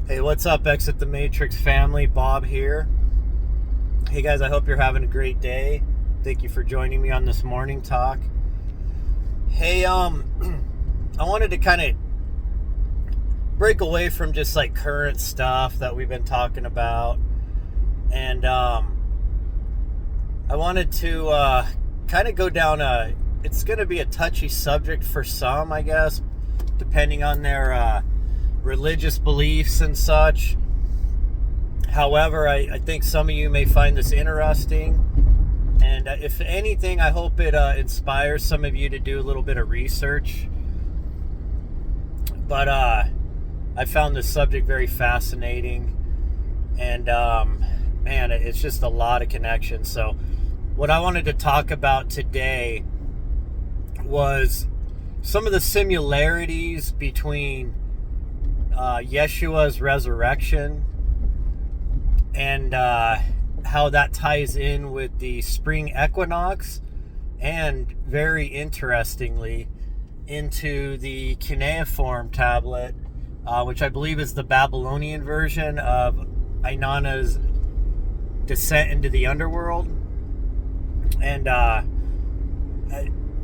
Hey, what's up, Exit the Matrix family? Bob here. Hey guys, I hope you're having a great day. Thank you for joining me on this morning talk. Hey, I wanted to kind of break away from just like current stuff that we've been talking about. And I wanted to kind of go down it's going to be a touchy subject for some, I guess, depending on their religious beliefs and such. However, I think some of you may find this interesting, and if anything, I hope it inspires some of you to do a little bit of research. But I found this subject very fascinating, and man, it's just a lot of connections. So what I wanted to talk about today was some of the similarities between Yeshua's resurrection and how that ties in with the spring equinox, and very interestingly into the cuneiform tablet, which I believe is the Babylonian version of Inanna's descent into the underworld. And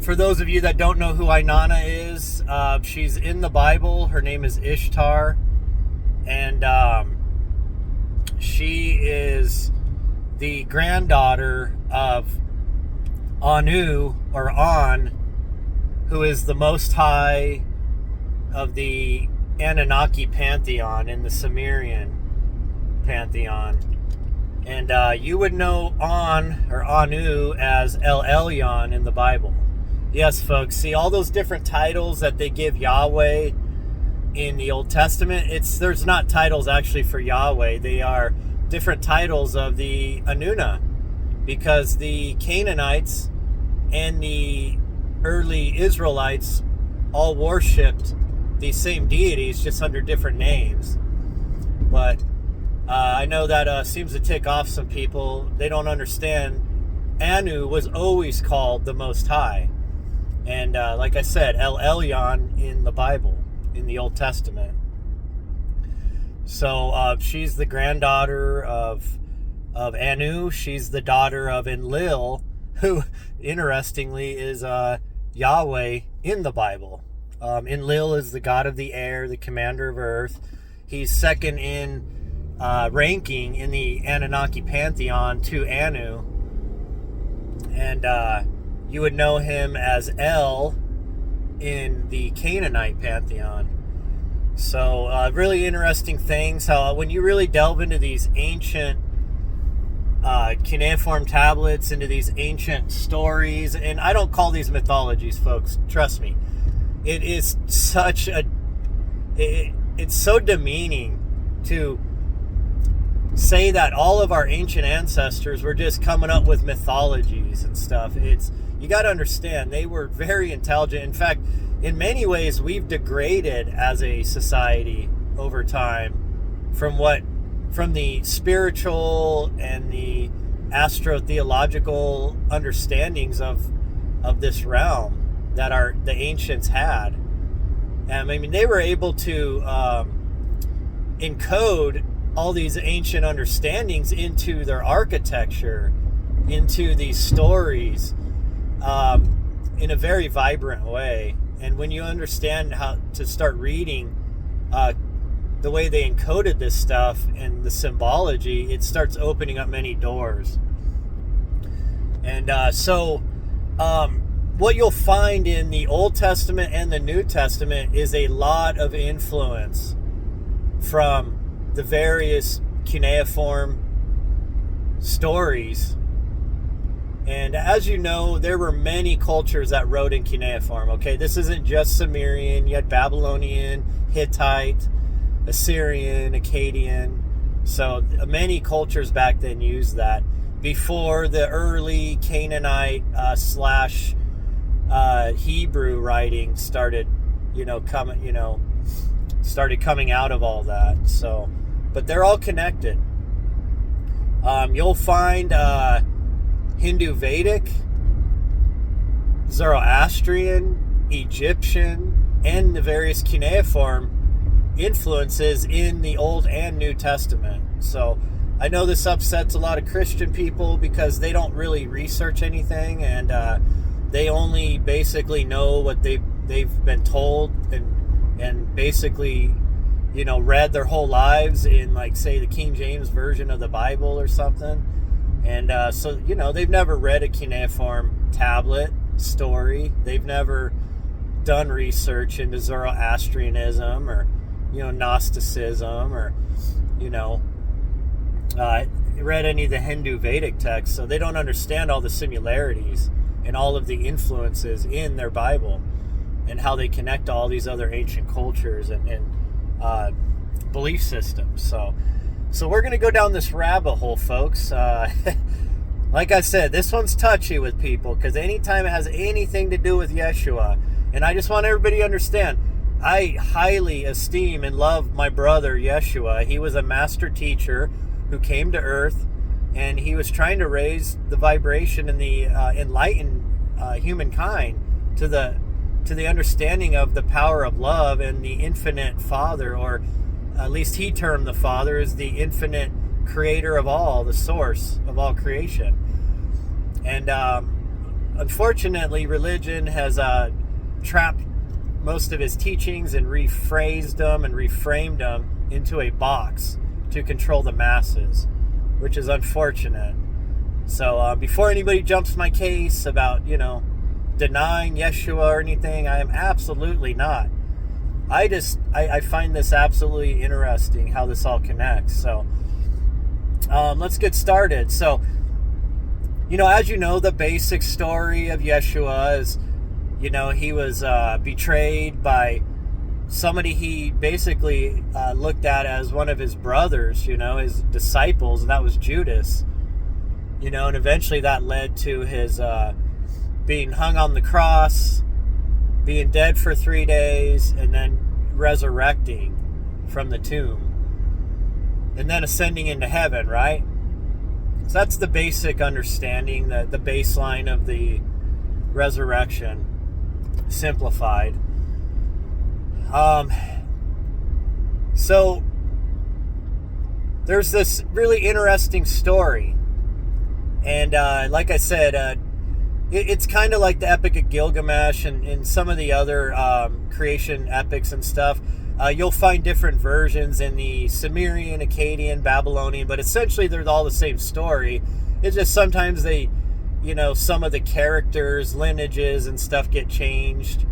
for those of you that don't know who Inanna is, she's in the Bible. Her name is Ishtar, and she is the granddaughter of Anu, or An, who is the Most High of the Anunnaki pantheon in the Sumerian pantheon. And you would know An, or Anu, as El Elyon in the Bible. Yes, folks, see all those different titles that they give Yahweh in the Old Testament? There's not titles actually for Yahweh. They are different titles of the Inanna, because the Canaanites and the early Israelites all worshipped these same deities, just under different names. But I know that seems to tick off some people. They don't understand Anu was always called the Most High. And like I said, El Elyon in the Bible, in the Old Testament. So she's the granddaughter of Anu. She's the daughter of Enlil, who, interestingly, is Yahweh in the Bible. Enlil is the god of the air, the commander of earth. He's second in ranking in the Anunnaki pantheon to Anu. And you would know him as El in the Canaanite pantheon. So really interesting things, how when you really delve into these ancient cuneiform tablets, into these ancient stories, and I don't call these mythologies, folks, trust me. It is such a... it's so demeaning to say that all of our ancient ancestors were just coming up with mythologies and stuff. You got to understand, they were very intelligent. In fact, in many ways, we've degraded as a society over time from the spiritual and the astro-theological understandings of this realm that the ancients had. And I mean, they were able to encode all these ancient understandings into their architecture, into these stories, in a very vibrant way. And when you understand how to start reading the way they encoded this stuff and the symbology, it starts opening up many doors. And so what you'll find in the Old Testament and the New Testament is a lot of influence from the various cuneiform stories. And as you know, there were many cultures that wrote in cuneiform. Okay, this isn't just Sumerian. You had Babylonian, Hittite, Assyrian, Akkadian. So many cultures back then used that before the early Canaanite slash Hebrew writing started coming out of all that. So, but they're all connected. You'll find Hindu Vedic, Zoroastrian, Egyptian, and the various cuneiform influences in the Old and New Testament. So I know this upsets a lot of Christian people because they don't really research anything, and they only basically know what they've been told and basically, you know, read their whole lives in, like, say, the King James version of the Bible or something. And so, you know, they've never read a cuneiform tablet story. They've never done research into Zoroastrianism or, you know, Gnosticism or, you know, read any of the Hindu Vedic texts. So they don't understand all the similarities and all of the influences in their Bible and how they connect to all these other ancient cultures and belief systems. So we're going to go down this rabbit hole, folks. Like I said, this one's touchy with people because anytime it has anything to do with Yeshua, and I just want everybody to understand, I highly esteem and love my brother Yeshua. He was a master teacher who came to earth, and he was trying to raise the vibration and the enlighten humankind to the understanding of the power of love and the infinite Father, or at least he termed the Father as the infinite creator of all, the source of all creation. And unfortunately, religion has trapped most of his teachings and rephrased them and reframed them into a box to control the masses, which is unfortunate. So before anybody jumps my case about, you know, denying Yeshua or anything, I am absolutely not. I find this absolutely interesting how this all connects. So let's get started. So, you know, as you know, the basic story of Yeshua is, you know, he was betrayed by somebody he basically looked at as one of his brothers, you know, his disciples, and that was Judas. You know, and eventually that led to his being hung on the cross, being dead for 3 days, and then resurrecting from the tomb, and then ascending into heaven, right? So that's the basic understanding, the baseline of the resurrection, simplified. So there's this really interesting story, and like I said, it's kind of like the Epic of Gilgamesh and some of the other creation epics and stuff. You'll find different versions in the Sumerian, Akkadian, Babylonian, but essentially they're all the same story. It's just sometimes they, you know, some of the characters, lineages, and stuff get changed.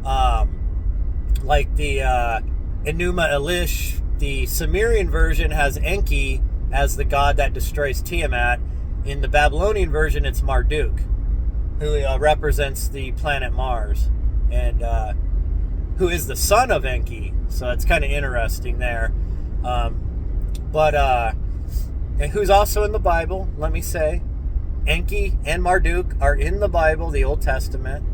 Like the Enuma Elish, the Sumerian version has Enki as the god that destroys Tiamat. In the Babylonian version, it's Marduk, who represents the planet Mars, and who is the son of Enki. So it's kind of interesting there. And who's also in the Bible, let me say. Enki and Marduk are in the Bible, the Old Testament.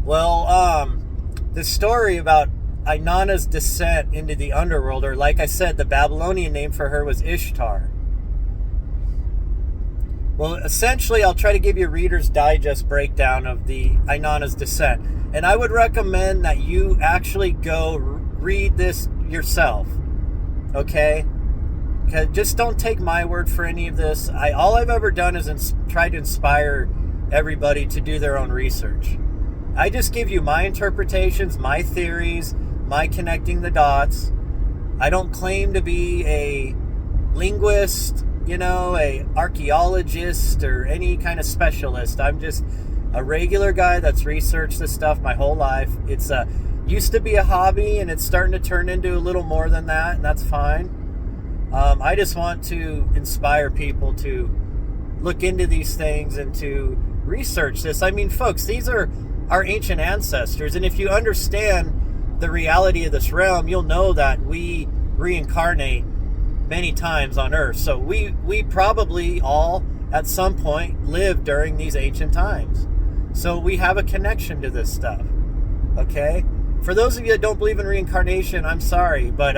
Well, the story about Inanna's descent into the underworld, or like I said, the Babylonian name for her was Ishtar. Well, essentially, I'll try to give you a Reader's Digest breakdown of the Inanna's descent. And I would recommend that you actually go read this yourself. Okay? Just don't take my word for any of this. All I've ever done is try to inspire everybody to do their own research. I just give you my interpretations, my theories, my connecting the dots. I don't claim to be a linguist, you know, a archaeologist or any kind of specialist. I'm just a regular guy that's researched this stuff my whole life. It's used to be a hobby, and it's starting to turn into a little more than that, and that's fine. I just want to inspire people to look into these things and to research this. I mean, folks, these are our ancient ancestors, and if you understand the reality of this realm, you'll know that we reincarnate many times on Earth. So we probably all at some point lived during these ancient times. So we have a connection to this stuff. Okay? For those of you that don't believe in reincarnation, I'm sorry, but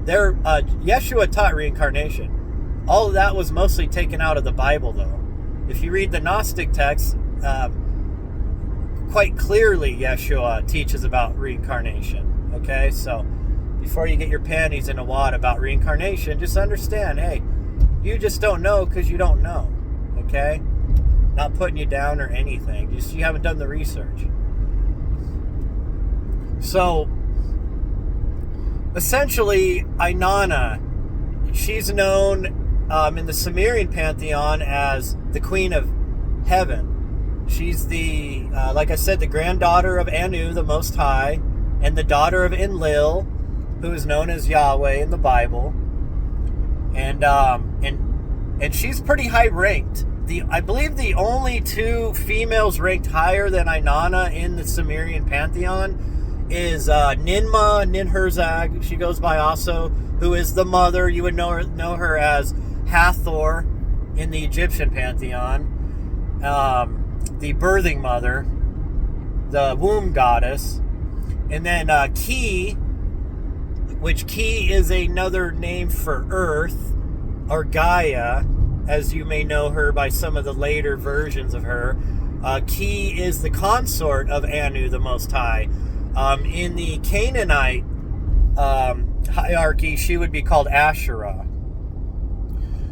Yeshua taught reincarnation. All of that was mostly taken out of the Bible, though. If you read the Gnostic texts, quite clearly Yeshua teaches about reincarnation. Okay, so before you get your panties in a wad about reincarnation, just understand, hey, you just don't know because you don't know. Okay? Not putting you down or anything. You haven't done the research. So, essentially, Inanna, she's known in the Sumerian pantheon as the Queen of Heaven. She's the, like I said, the granddaughter of Anu, the Most High, and the daughter of Enlil, who is known as Yahweh in the Bible. And she's pretty high ranked. I believe the only two females ranked higher than Inanna in the Sumerian pantheon is Ninhursag. She goes by also, who is the mother. You would know her as Hathor in the Egyptian pantheon, the birthing mother, the womb goddess, and then Ki, which Ki is another name for Earth, or Gaia, as you may know her by some of the later versions of her. Ki is the consort of Anu, the Most High. In the Canaanite hierarchy, she would be called Asherah.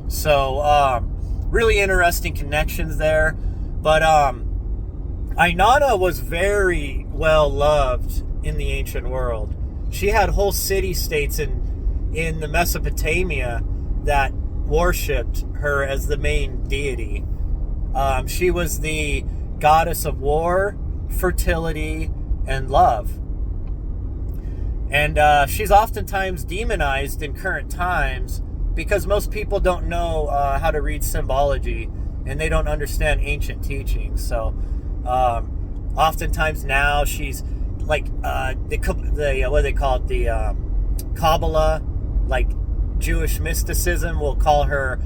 So, really interesting connections there. But Inanna was very well loved in the ancient world. She had whole city-states in the Mesopotamia that worshipped her as the main deity. She was the goddess of war, fertility, and love. And she's oftentimes demonized in current times because most people don't know how to read symbology and they don't understand ancient teachings. So oftentimes now she's like the what do they call it, the Kabbalah, like Jewish mysticism will call her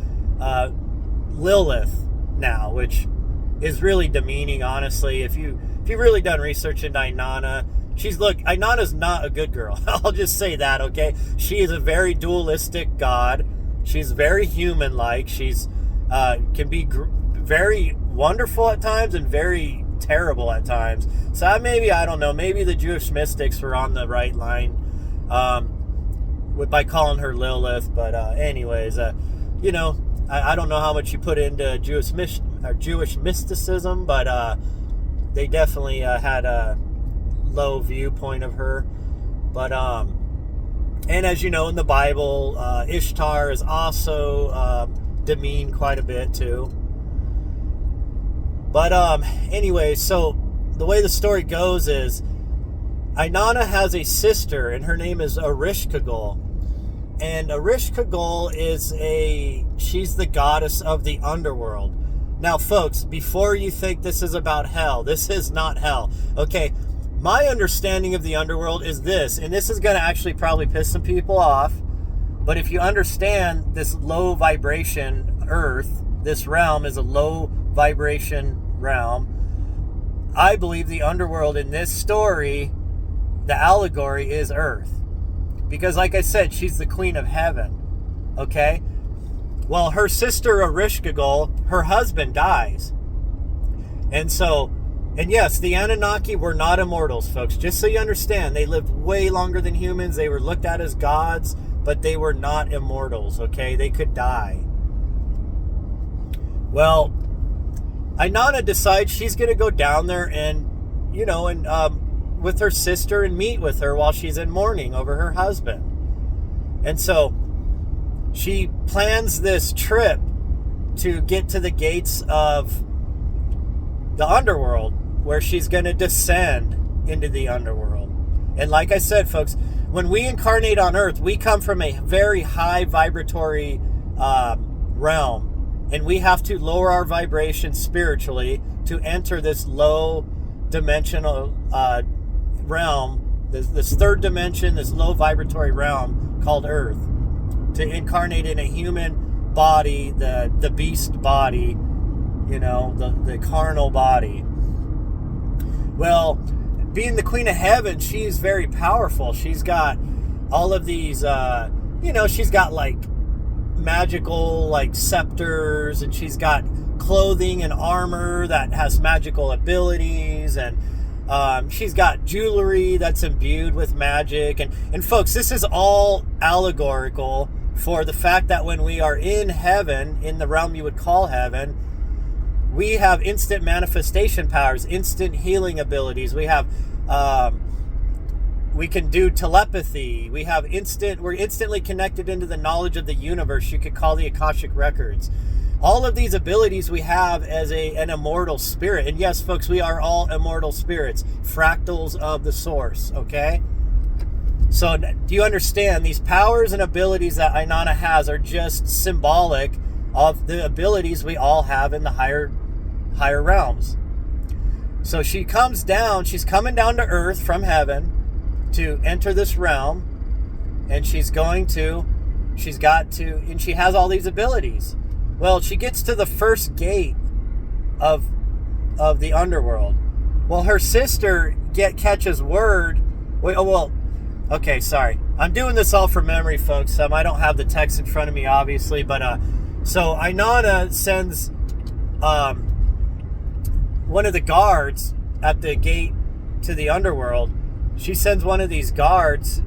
Lilith now, which is really demeaning, honestly. If you've really done research into Inanna, Inanna's not a good girl. I'll just say that, okay? She is a very dualistic god. She's very human-like. She's can be very wonderful at times and very terrible at times. So I don't know, maybe the Jewish mystics were on the right line by calling her Lilith. But anyways, I don't know how much you put into Jewish mysticism, but they definitely had a low viewpoint of her. But and as you know, in the Bible, Ishtar is also demeaned quite a bit too. But anyway, so the way the story goes is Inanna has a sister, and her name is Ereshkigal. And Ereshkigal she's the goddess of the underworld. Now, folks, before you think this is about hell, this is not hell. Okay, my understanding of the underworld is this, and this is going to actually probably piss some people off, but if you understand this low vibration Earth, this realm is a low vibration realm, I believe the underworld in this story, the allegory is Earth. Because like I said, she's the Queen of Heaven. Okay? Well, her sister Ereshkigal, her husband dies. And yes, the Anunnaki were not immortals, folks. Just so you understand, they lived way longer than humans. They were looked at as gods, but they were not immortals, okay? They could die. Well, Inanna decides she's going to go down there and with her sister and meet with her while she's in mourning over her husband. And so she plans this trip to get to the gates of the underworld, where she's going to descend into the underworld. And like I said, folks, when we incarnate on Earth, we come from a very high vibratory realm. And we have to lower our vibration spiritually to enter this low dimensional realm, this third dimension, this low vibratory realm called Earth, to incarnate in a human body, the beast body, the carnal body. Well, being the Queen of Heaven, she's very powerful. She's got all of these, she's got like magical like scepters, and she's got clothing and armor that has magical abilities, and She's got jewelry that's imbued with magic. And folks, this is all allegorical for the fact that when we are in heaven, in the realm you would call heaven, we have instant manifestation powers, instant healing abilities. We have, we can do telepathy. We're instantly connected into the knowledge of the universe. You could call the Akashic Records. All of these abilities we have as an immortal spirit. And yes, folks, we are all immortal spirits, fractals of the source, okay? So do you understand? These powers and abilities that Inanna has are just symbolic of the abilities we all have in the higher realms. So she comes down, she's coming down to earth from heaven to enter this realm, and she has all these abilities. Well, she gets to the first gate of the underworld. Well, her sister catches word. Okay, sorry. I'm doing this all from memory, folks. I don't have the text in front of me, obviously, but so Inanna sends one of the guards at the gate to the underworld. She sends one of these guards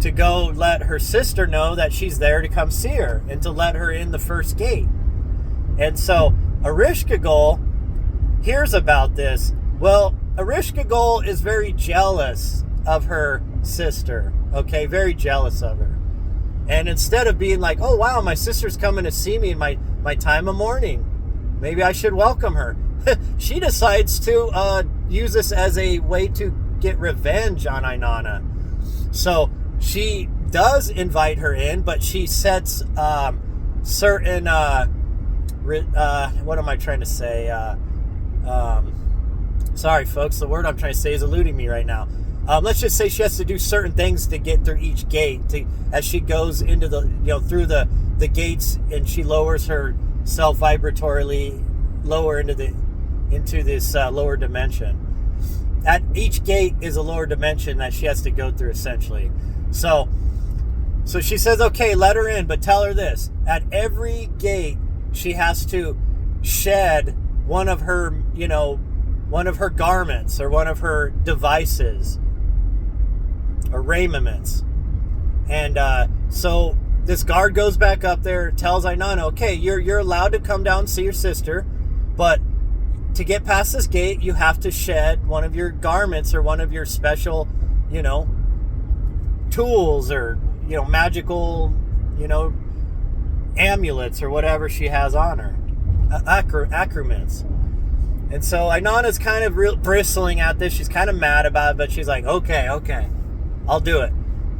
to go let her sister know that she's there to come see her and to let her in the first gate. And so Ereshkigal hears about this. Well, Ereshkigal is very jealous of her sister, okay? Very jealous of her. And instead of being like, oh, wow, my sister's coming to see me in my time of mourning, maybe I should welcome her, she decides to use this as a way to get revenge on Inanna. So she does invite her in, but she sets certain what am I trying to say? Sorry, folks, the word I'm trying to say is eluding me right now. Let's just say she has to do certain things to get through each gate as she goes into through the gates, and she lowers herself vibratorily lower into this lower dimension. At each gate is a lower dimension that she has to go through, essentially. So she says, okay, let her in, but tell her this. At every gate, she has to shed one of her garments or one of her devices or raiments. And so this guard goes back up there, tells Inanna, okay, you're allowed to come down and see your sister, but to get past this gate, you have to shed one of your garments or one of your special, tools or, magical, amulets or whatever she has on her. Accoutrements. And so Inanna's kind of bristling at this. She's kind of mad about it, but she's like, okay, I'll do it.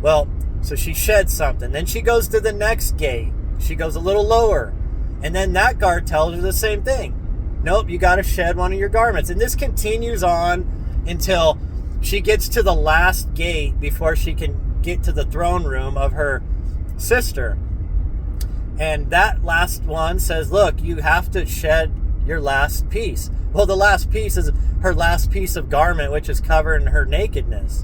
Well, so she sheds something. Then she goes to the next gate. She goes a little lower. And then that guard tells her the same thing. Nope, you got to shed one of your garments. And this continues on until she gets to the last gate before she can get to the throne room of her sister. And that last one says, look, you have to shed your last piece. Well, the last piece is her last piece of garment, which is covering her nakedness.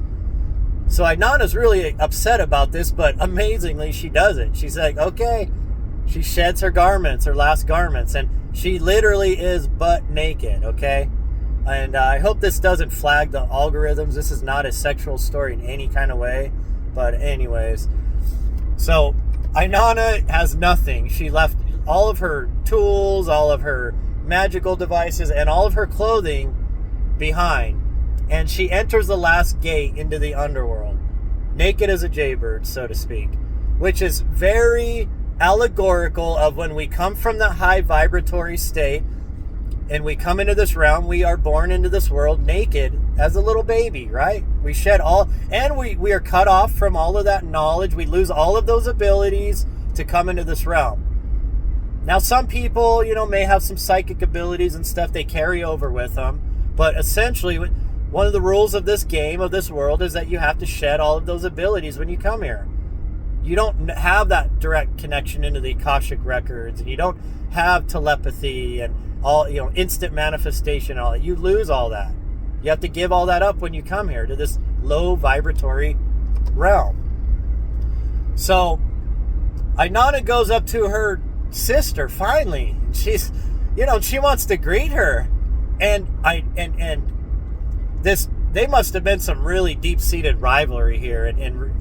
So Inanna's really upset about this, but amazingly, she does it. She's like, okay. She sheds her garments, her last garments, and she literally is butt naked, okay? And I hope this doesn't flag the algorithms. This is not a sexual story in any kind of way. But anyways, so Inanna has nothing. She left all of her tools, all of her magical devices, and all of her clothing behind. And she enters the last gate into the underworld, naked as a jaybird, so to speak, which is very allegorical of when we come from the high vibratory state and we come into this realm, we are born into this world naked as a little baby, right? We shed all, and we are cut off from all of that knowledge. We lose all of those abilities to come into this realm. Now, some people, may have some psychic abilities and stuff they carry over with them, but essentially, one of the rules of this game, of this world, is that you have to shed all of those abilities when you come here. You don't have that direct connection into the Akashic Records, and you don't have telepathy and all, instant manifestation, all that. You lose all that. You have to give all that up when you come here to this low vibratory realm. So Inanna goes up to her sister finally. She's, she wants to greet her, and they must have been some really deep-seated rivalry here. And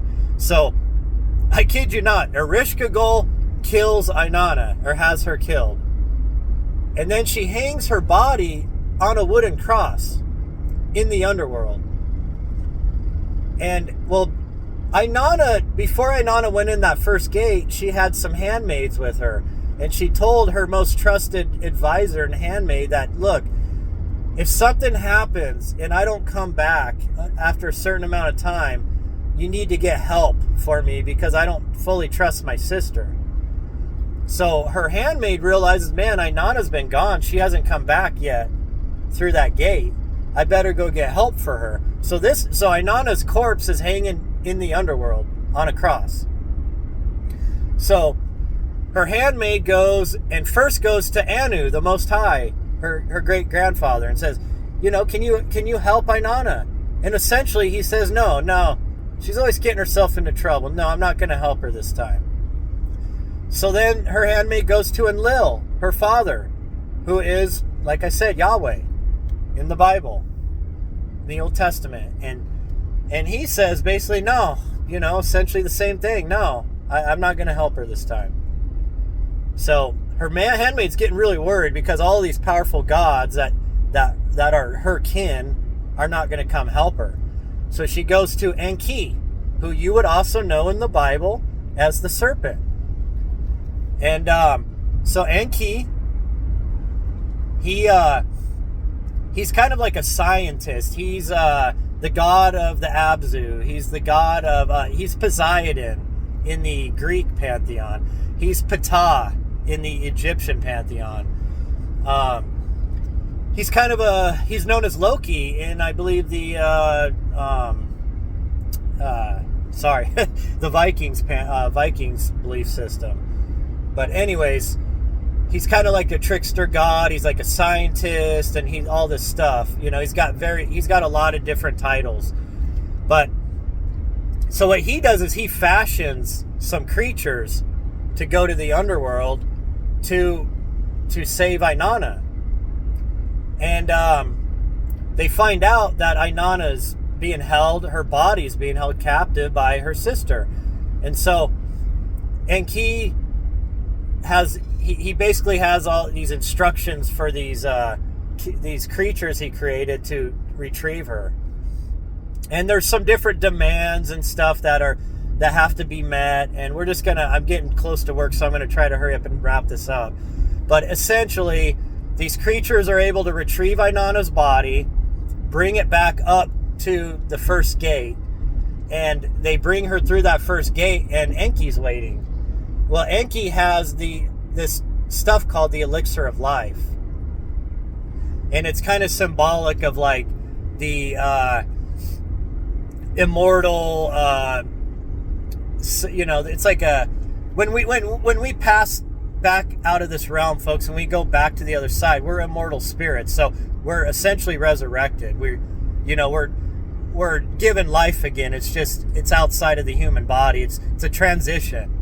so, I kid you not, Ereshkigal kills Inanna, or has her killed. And then she hangs her body on a wooden cross in the underworld. And, well, Inanna, before Inanna went in that first gate, she had some handmaids with her. And she told her most trusted advisor and handmaid that, look, if something happens and I don't come back after a certain amount of time, you need to get help for me because I don't fully trust my sister. So her handmaid realizes, man, Inanna's been gone. She hasn't come back yet through that gate. I better go get help for her. So Inanna's corpse is hanging in the underworld on a cross. So her handmaid goes to Anu, the Most High, her great-grandfather, and says, can you help Inanna? And essentially he says, no, she's always getting herself into trouble. No, I'm not going to help her this time. So then her handmaid goes to Enlil, her father, who is, like I said, Yahweh in the Bible, in the Old Testament. And he says basically, no, essentially the same thing. No, I'm not going to help her this time. So her handmaid's getting really worried because all these powerful gods that are her kin are not going to come help her. So she goes to Enki, who you would also know in the Bible as the serpent. And so Enki, he's kind of like a scientist. He's the god of the Abzu. He's the god of he's Poseidon in the Greek pantheon. He's Ptah in the Egyptian pantheon. He's known as Loki in, I believe, the the Vikings belief system. But anyways, he's kind of like a trickster god. He's like a scientist, and he's all this stuff. He's got a lot of different titles. But so what he does is he fashions some creatures to go to the underworld to save Inanna. And they find out that Inanna's being held, her body's being held captive by her sister. And so Enki he basically has all these instructions for these creatures he created to retrieve her. And there's some different demands and stuff that have to be met, and I'm getting close to work, so I'm gonna try to hurry up and wrap this up. But essentially, these creatures are able to retrieve Inanna's body, bring it back up to the first gate, and they bring her through that first gate, and Enki's waiting. Well, Enki has this stuff called the elixir of life. And it's kind of symbolic of like the immortal, it's like when we pass back out of this realm, folks, and we go back to the other side, we're immortal spirits. So we're essentially resurrected. We're given life again. It's outside of the human body. It's a transition.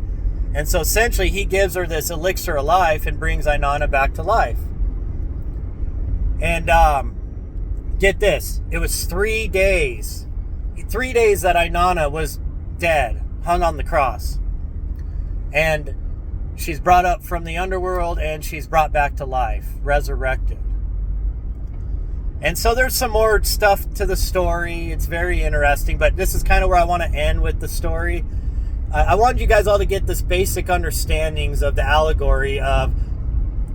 And so essentially he gives her this elixir of life and brings Inanna back to life. And get this, it was 3 days. 3 days that Inanna was dead, hung on the cross. And she's brought up from the underworld and she's brought back to life, resurrected. And so there's some more stuff to the story. It's very interesting, but this is kind of where I want to end with the story. I wanted you guys all to get this basic understandings of the allegory of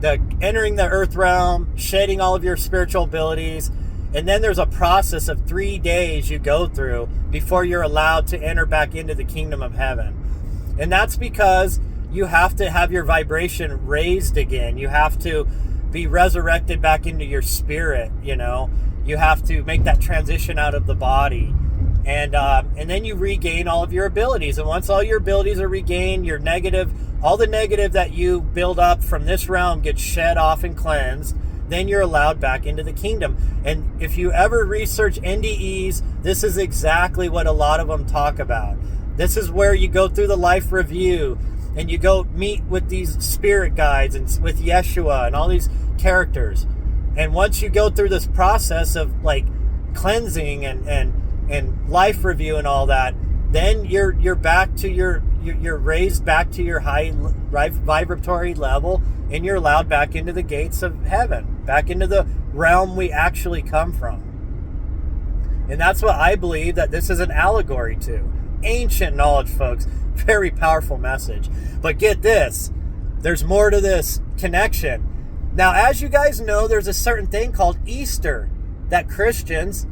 the entering the earth realm, shedding all of your spiritual abilities, and then there's a process of 3 days you go through before you're allowed to enter back into the kingdom of heaven. And that's because you have to have your vibration raised again. You have to be resurrected back into your spirit, You have to make that transition out of the body. And then you regain all of your abilities. And once all your abilities are regained, all the negative that you build up from this realm gets shed off and cleansed. Then you're allowed back into the kingdom. And if you ever research NDEs, this is exactly what a lot of them talk about. This is where you go through the life review and you go meet with these spirit guides and with Yeshua and all these characters. And once you go through this process of like cleansing and life review and all that, then you're back to you're raised back to your high vibratory level, and you're allowed back into the gates of heaven, back into the realm we actually come from. And that's what I believe that this is an allegory to. Ancient knowledge, folks. Very powerful message. But get this, there's more to this connection. Now, as you guys know, there's a certain thing called Easter that Christians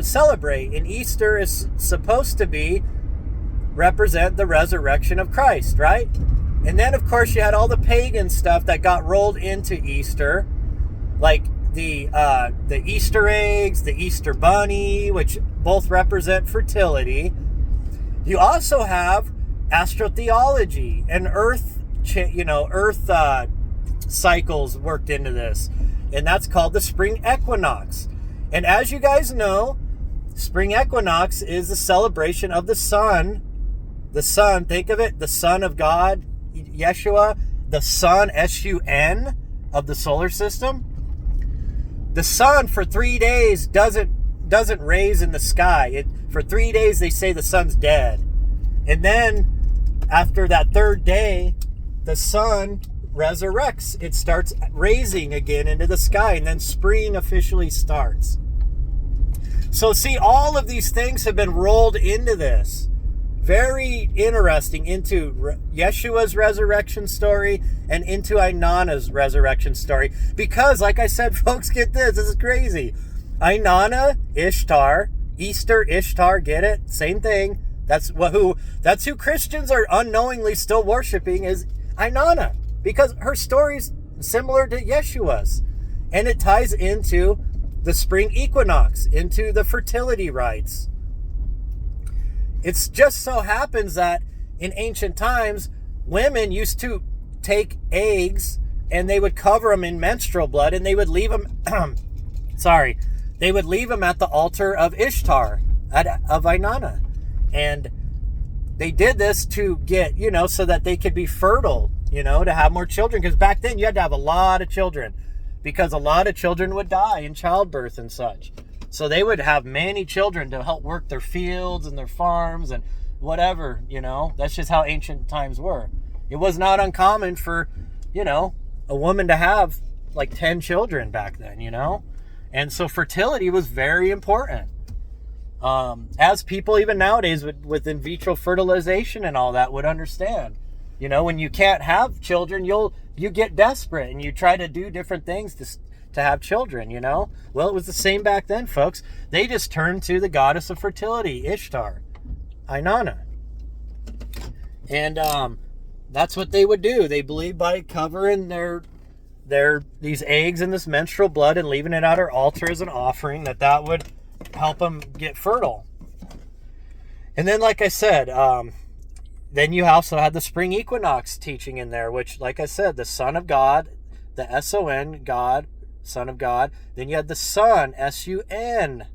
celebrate. And Easter is supposed to represent the resurrection of Christ, right? And then, of course, you had all the pagan stuff that got rolled into Easter, like the Easter eggs, the Easter bunny, which both represent fertility. You also have astrotheology and earth cycles worked into this, and that's called the spring equinox. And as you guys know, spring equinox is the celebration of the sun. The sun, think of it, the Son of God, Yeshua, the sun, S-U-N, of the solar system. The sun for 3 days doesn't raise in the sky. For 3 days they say the sun's dead. And then after that third day, the sun resurrects. It starts raising again into the sky, and then spring officially starts. So see, all of these things have been rolled into this. Very interesting, into Yeshua's resurrection story and into Inanna's resurrection story. Because, like I said, folks, get this is crazy. Inanna, Ishtar, Easter, Ishtar, get it? Same thing. That's who Christians are unknowingly still worshiping, is Inanna. Because her story's similar to Yeshua's. And it ties into the spring equinox, into the fertility rites. It just so happens that in ancient times, women used to take eggs and they would cover them in menstrual blood, and they would leave them, they would leave them at the altar of Ishtar, of Inanna. And they did this to get, so that they could be fertile, to have more children. Because back then you had to have a lot of children, because a lot of children would die in childbirth and such. So they would have many children to help work their fields and their farms and whatever, That's just how ancient times were. It was not uncommon for, a woman to have like 10 children back then, And so fertility was very important. As people even nowadays with in vitro fertilization and all that would understand. When you can't have children, you get desperate and you try to do different things to have children, Well, it was the same back then, folks. They just turned to the goddess of fertility, Ishtar, Inanna. And that's what they would do. They believed by covering these eggs in this menstrual blood and leaving it at her altar as an offering, that would help them get fertile. And then, like I said, then you also had the spring equinox teaching in there, which, like I said, the Son of God, the S-O-N, God, Son of God. Then you had the sun, S-U-N,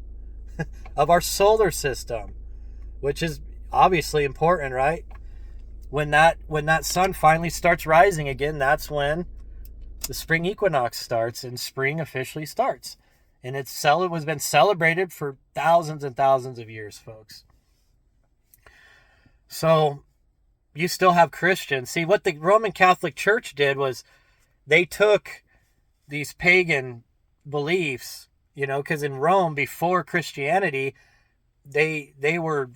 of our solar system, which is obviously important, right? When that sun finally starts rising again, that's when the spring equinox starts and spring officially starts. And it was been celebrated for thousands and thousands of years, folks. So you still have Christians. See, what the Roman Catholic Church did was they took these pagan beliefs, because in Rome, before Christianity, they were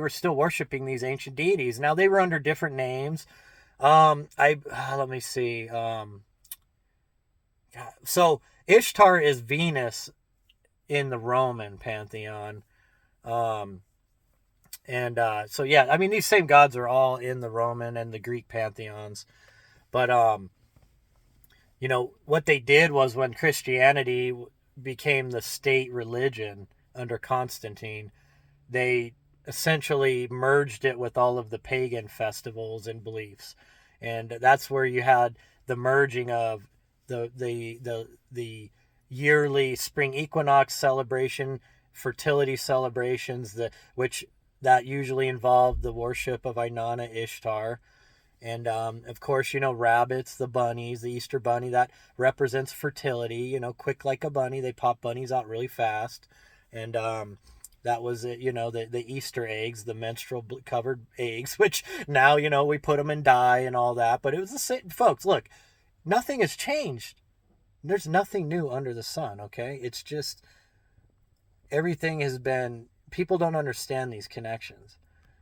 still worshiping these ancient deities. Now, they were under different names. Let me see. So Ishtar is Venus in the Roman pantheon. So yeah, I mean, these same gods are all in the Roman and the Greek pantheons. But, what they did was, when Christianity became the state religion under Constantine, they essentially merged it with all of the pagan festivals and beliefs. And that's where you had the merging of the yearly spring equinox celebration, fertility celebrations, that usually involved the worship of Inanna, Ishtar, And of course, rabbits, the bunnies, the Easter bunny, that represents fertility. Quick like a bunny. They pop bunnies out really fast. And that was it, the Easter eggs, the menstrual covered eggs, which now, we put them in dye and all that. But it was the same. Folks, look, nothing has changed. There's nothing new under the sun, okay? It's just everything has been, people don't understand these connections.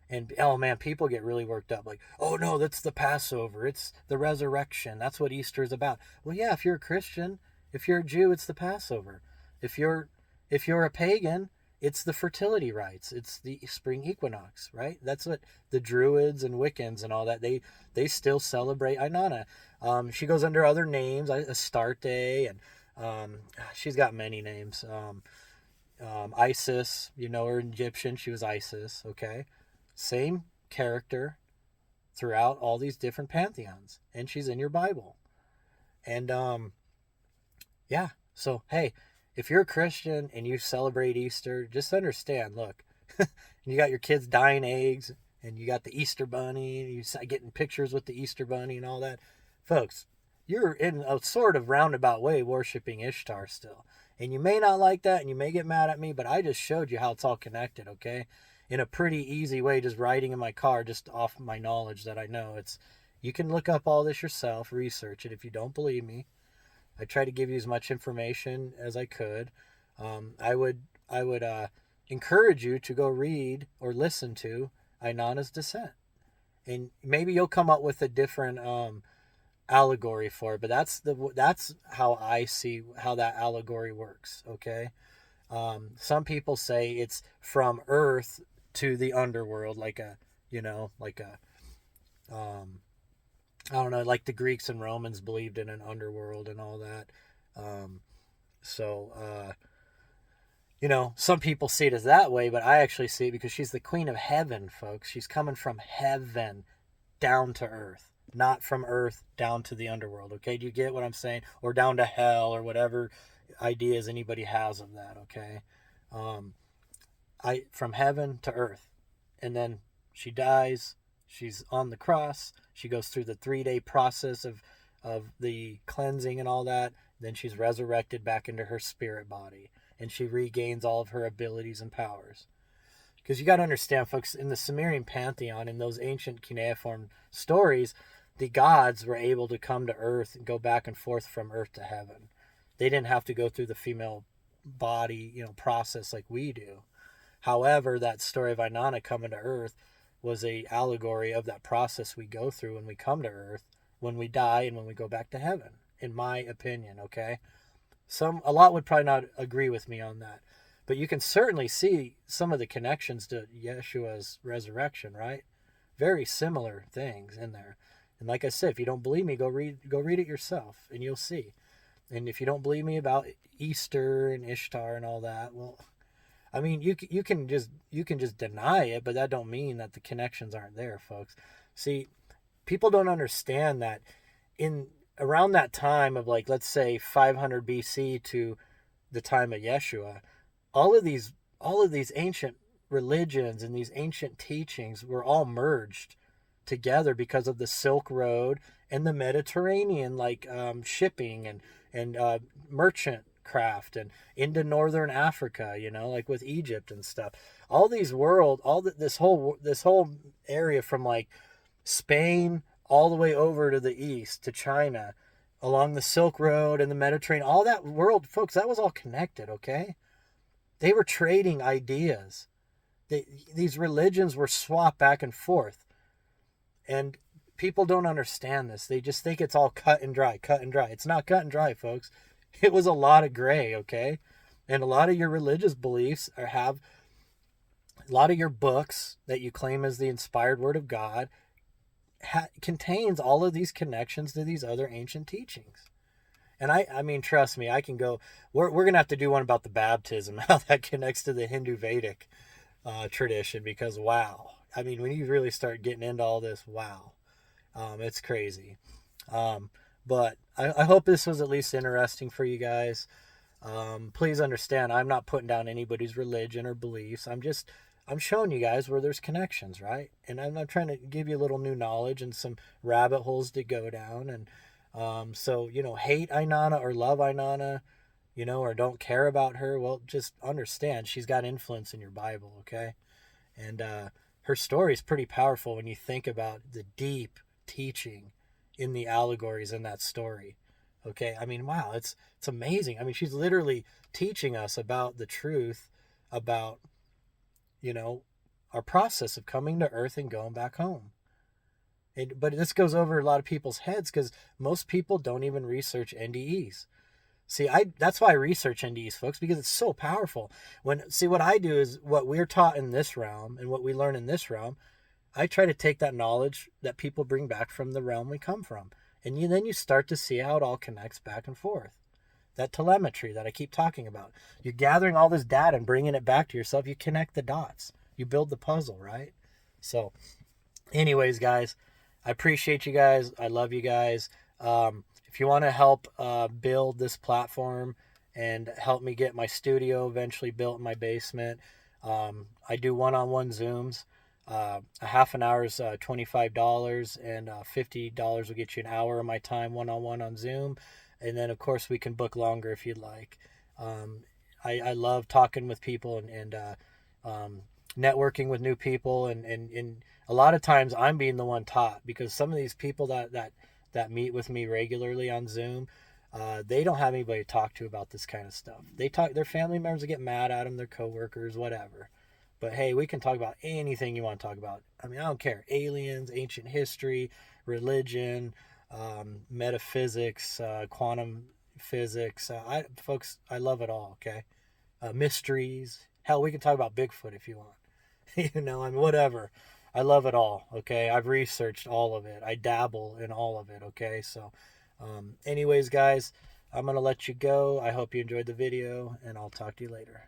And oh man, people get really worked up like, oh no, that's the Passover. It's the resurrection. That's what Easter is about. Well, yeah, if you're a Christian, if you're a Jew, it's the Passover. If you're a pagan, it's the fertility rites. It's the spring equinox, right? That's what the Druids and Wiccans and all that, they still celebrate Inanna. She goes under other names, Astarte, and she's got many names. Isis, her Egyptian, she was Isis, okay? Same character throughout all these different pantheons, and she's in your Bible. And yeah, so hey, if you're a Christian and you celebrate Easter, just understand, look, you got your kids dyeing eggs, and you got the Easter bunny, and you're getting pictures with the Easter bunny and all that. Folks, you're in a sort of roundabout way worshiping Ishtar still. And you may not like that, and you may get mad at me, but I just showed you how it's all connected, okay? In a pretty easy way, just riding in my car, just off my knowledge that I know. You can look up all this yourself, research it if you don't believe me. I try to give you as much information as I could. I would encourage you to go read or listen to Inanna's Descent, and maybe you'll come up with a different allegory for it. But that's how I see how that allegory works. Okay, some people say it's from Earth to the underworld, like a I don't know, like the Greeks and Romans believed in an underworld and all that. Some people see it as that way, but I actually see it because she's the queen of heaven, folks. She's coming from heaven down to earth, not from earth down to the underworld. Okay, do you get what I'm saying? Or down to hell, or whatever ideas anybody has of that. Okay, from heaven to earth, and then she dies. She's on the cross. She goes through the 3-day process of the cleansing and all that. Then she's resurrected back into her spirit body, and she regains all of her abilities and powers. Because you got to understand, folks, in the Sumerian pantheon, in those ancient cuneiform stories, the gods were able to come to earth and go back and forth from earth to heaven. They didn't have to go through the female body, process like we do. However, that story of Inanna coming to earth was a allegory of that process we go through when we come to earth, when we die, and when we go back to heaven, in my opinion, okay? A lot would probably not agree with me on that, but you can certainly see some of the connections to Yeshua's resurrection, right? Very similar things in there. And like I said, if you don't believe me, go read it yourself, and you'll see. And if you don't believe me about Easter and Ishtar and all that, well, I mean, you can just deny it, but that don't mean that the connections aren't there, folks. See, people don't understand that in around that time of, like, let's say 500 BC to the time of Yeshua, all of these ancient religions and these ancient teachings were all merged together because of the Silk Road and the Mediterranean, like shipping and merchant craft, and into northern Africa, like with Egypt and stuff. All these this whole area from like Spain all the way over to the east to China, along the Silk Road and the Mediterranean, all that world, folks, that was all connected, okay? They were trading ideas. These religions were swapped back and forth. And people don't understand this. They just think it's all cut and dry. It's not cut and dry, folks. It was a lot of gray, okay? And a lot of your religious beliefs have a lot of your books that you claim as the inspired word of God contains all of these connections to these other ancient teachings. And I mean, trust me, I can go, we're going to have to do one about the baptism, how that connects to the Hindu Vedic tradition, because wow. I mean, when you really start getting into all this, wow. It's crazy. But I hope this was at least interesting for you guys. Please understand, I'm not putting down anybody's religion or beliefs. I'm showing you guys where there's connections, right? And I'm not trying to give you a little new knowledge and some rabbit holes to go down. And so, hate Inanna or love Inanna, or don't care about her. Well, just understand she's got influence in your Bible, okay? And her story is pretty powerful when you think about the deep teaching in the allegories in that story. Okay, I mean, wow, it's amazing. I mean, she's literally teaching us about the truth about you know our process of coming to Earth and going back home. But this goes over a lot of people's heads because most people don't even research NDEs. See, that's why I research NDEs, folks, because it's so powerful. What I do is what we're taught in this realm and what we learn in this realm. I try to take that knowledge that people bring back from the realm we come from, and then you start to see how it all connects back and forth. That telemetry that I keep talking about. You're gathering all this data and bringing it back to yourself. You connect the dots. You build the puzzle, right? So, anyways, guys, I appreciate you guys. I love you guys. If you want to help build this platform and help me get my studio eventually built in my basement, I do one-on-one Zooms. A half an hour is $25, and $50 will get you an hour of my time one-on-one on Zoom. And then, of course, we can book longer if you'd like. Um, I love talking with people and networking with new people. And a lot of times I'm being the one taught because some of these people that meet with me regularly on Zoom, they don't have anybody to talk to about this kind of stuff. Their family members get mad at them, their coworkers, whatever. But hey, we can talk about anything you want to talk about. I mean, I don't care. Aliens, ancient history, religion, metaphysics, quantum physics. Folks, I love it all. Okay, mysteries. Hell, we can talk about Bigfoot if you want. I mean, whatever. I love it all. Okay, I've researched all of it. I dabble in all of it. Okay, so, anyways, guys, I'm gonna let you go. I hope you enjoyed the video, and I'll talk to you later.